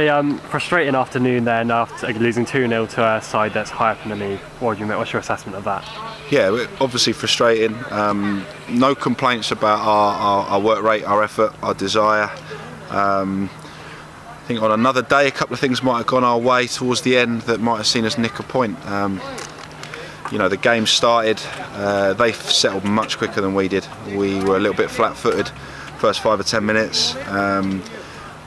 a frustrating afternoon then, after losing 2-0 to a side that's high up in the league. What's your assessment of that? Yeah, obviously frustrating. No complaints about our work rate, our effort, our desire. I think on another day a couple of things might have gone our way towards the end that might have seen us nick a point. You know, the game started, they settled much quicker than we did. We were a little bit flat-footed first 5 or 10 minutes.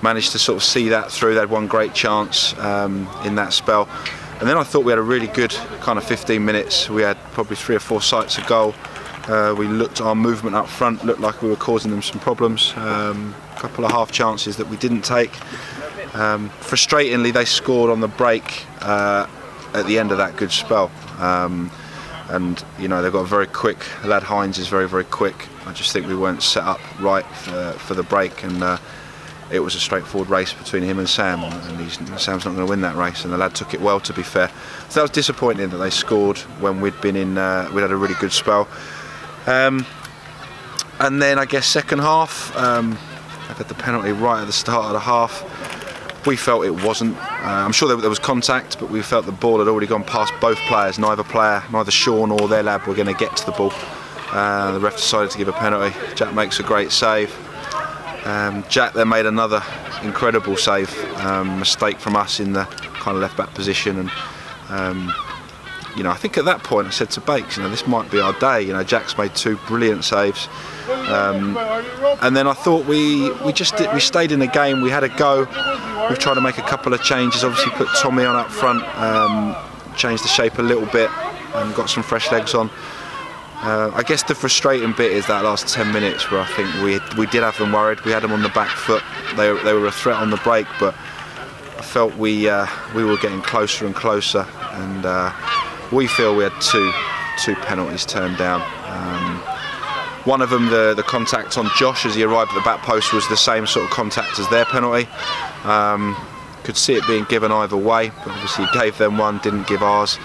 Managed to sort of see that through. They had one great chance in that spell. And then I thought we had a really good kind of 15 minutes. We had probably 3 or 4 sights a goal. We looked, our movement up front looked like we were causing them some problems. A couple of half chances that we didn't take. Frustratingly, they scored on the break at the end of that good spell. And you know, they've got very quick, lad Hinds is very, very quick. I just think we weren't set up right for the break, and it was a straightforward race between him and Sam, and Sam's not going to win that race, and the lad took it well, to be fair. So that was disappointing that they scored when we'd been in, we'd had a really good spell. And then I guess second half, they've had the penalty right at the start of the half. We felt it wasn't. I'm sure there was contact, but we felt the ball had already gone past both players. Neither Sean or their lad were going to get to the ball. The ref decided to give a penalty. Jack makes a great save. Jack then made another incredible save, mistake from us in the kind of left back position, and you know, I think at that point I said to Bakes, you know, this might be our day. You know, Jack's made 2 brilliant saves, and then I thought we stayed in the game. We had a go. We've tried to make a couple of changes. Obviously, put Tommy on up front, changed the shape a little bit, and got some fresh legs on. I guess the frustrating bit is that last 10 minutes where I think we did have them worried. We had them on the back foot. They were a threat on the break, but I felt we were getting closer and closer, and we feel we had two penalties turned down. One of them, the contact on Josh as he arrived at the back post, was the same sort of contact as their penalty. Could see it being given either way, but obviously he gave them one, didn't give ours.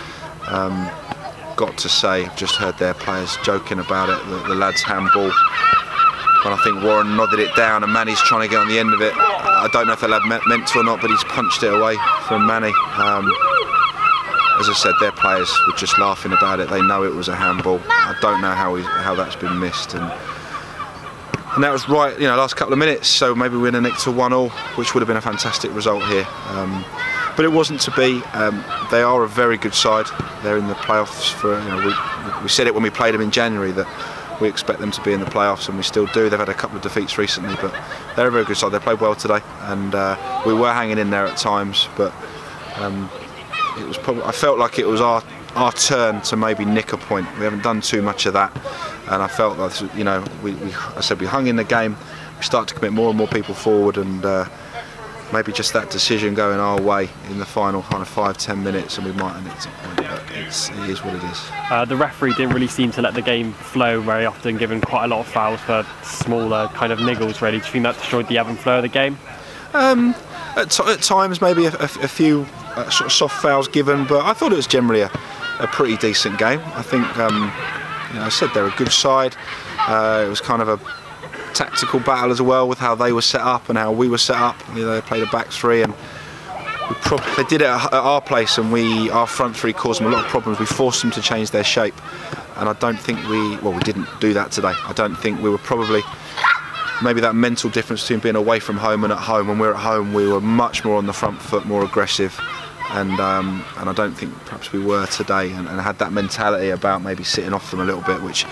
Got to say, I've just heard their players joking about it, the lad's handball. And I think Warren nodded it down, and Manny's trying to get on the end of it. I don't know if the lad meant to or not, but he's punched it away from Manny. As I said, their players were just laughing about it. They know it was a handball. I don't know how that's been missed. And that was right, you know, last couple of minutes. So maybe we're in a nick to 1-1, which would have been a fantastic result here. But it wasn't to be. They are a very good side. They're in the playoffs for, you know, we said it when we played them in January that we expect them to be in the playoffs, and we still do. They've had a couple of defeats recently, but they're a very good side. They played well today, and we were hanging in there at times, but it was probably, I felt like it was our turn to maybe nick a point. We haven't done too much of that, and I felt like, you know, I said we hung in the game. We started to commit more and more people forward, and maybe just that decision going our way in the final kind of 5-10 minutes, and we might have nicked a point, but it is what it is. The referee didn't really seem to let the game flow very often, given quite a lot of fouls for smaller kind of niggles, really. Do you think that destroyed the ebb and flow of the game? At times maybe a few sort of soft fouls given, but I thought it was generally a pretty decent game. I think, you know, I said they're a good side. It was kind of a tactical battle as well, with how they were set up and how we were set up. You know, they played a back three, and they did it at our place, and our front three caused them a lot of problems. We forced them to change their shape, and I don't think we didn't do that today. I don't think we were probably, maybe that mental difference between being away from home and at home. When we were at home, we were much more on the front foot, more aggressive, and I don't think perhaps we were today, and had that mentality about maybe sitting off them a little bit, which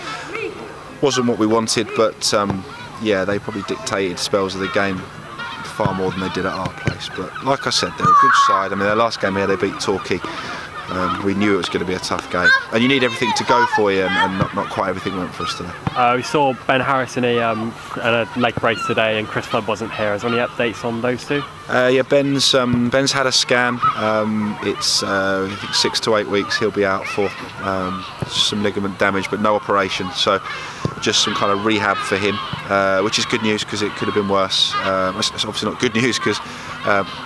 wasn't what we wanted, but yeah, they probably dictated spells of the game far more than they did at our place. But like I said, they're a good side. I mean, their last game here they beat Torquay. We knew it was going to be a tough game, and you need everything to go for you, and not quite everything went for us today. We saw Ben Harris in a leg brace today, and Chris Flood wasn't here. Is there any updates on those two? Yeah, Ben's had a scan. It's I think 6 to 8 weeks he'll be out for, some ligament damage, but no operation. So just some kind of rehab for him, which is good news because it could have been worse. It's obviously not good news because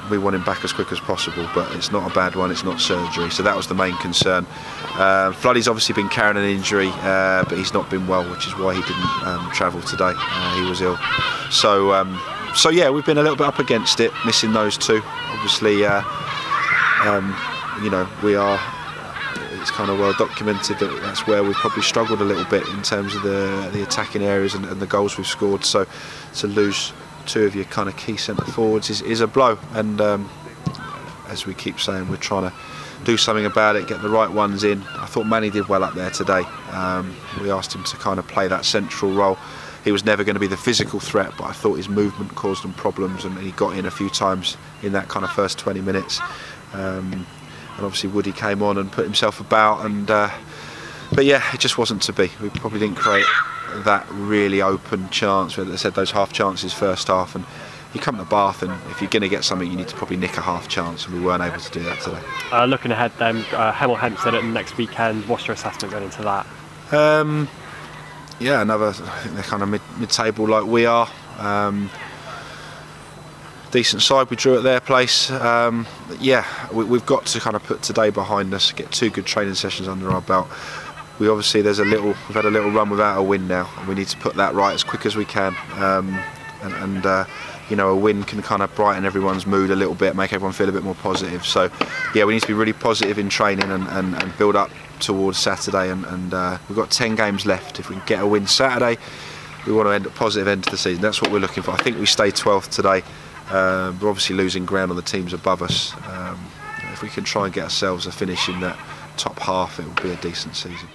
we want him back as quick as possible, but it's not a bad one. It's not surgery, so that was the main concern. Floodie's obviously been carrying an injury, but he's not been well, which is why he didn't travel today. He was ill, so So yeah, we've been a little bit up against it, missing those two. Obviously, you know, we are. It's kind of well documented that that's where we've probably struggled a little bit in terms of the attacking areas and the goals we've scored. So to lose two of your kind of key centre forwards is a blow. And as we keep saying, we're trying to do something about it, get the right ones in. I thought Manny did well up there today. We asked him to kind of play that central role. He was never going to be the physical threat, but I thought his movement caused him problems, and he got in a few times in that kind of first 20 minutes. And obviously Woody came on and put himself about, and but yeah, it just wasn't to be. We probably didn't create that really open chance. As I said, those half chances first half, and you come to Bath, and if you're going to get something, you need to probably nick a half chance, and we weren't able to do that today. Looking ahead then, Hemel Hempstead at the next weekend. What's your assessment going into that? Yeah, I think they're kind of mid-table like we are. Decent side, we drew at their place. Yeah, we've got to kind of put today behind us, get 2 good training sessions under our belt. We've had a little run without a win now, and we need to put that right as quick as we can. You know, a win can kind of brighten everyone's mood a little bit, make everyone feel a bit more positive. So yeah, we need to be really positive in training and build up towards Saturday. And we've got 10 games left. If we can get a win Saturday, we want to end at positive end to the season. That's what we're looking for. I think we stay 12th today. We're obviously losing ground on the teams above us. If we can try and get ourselves a finish in that top half, it will be a decent season.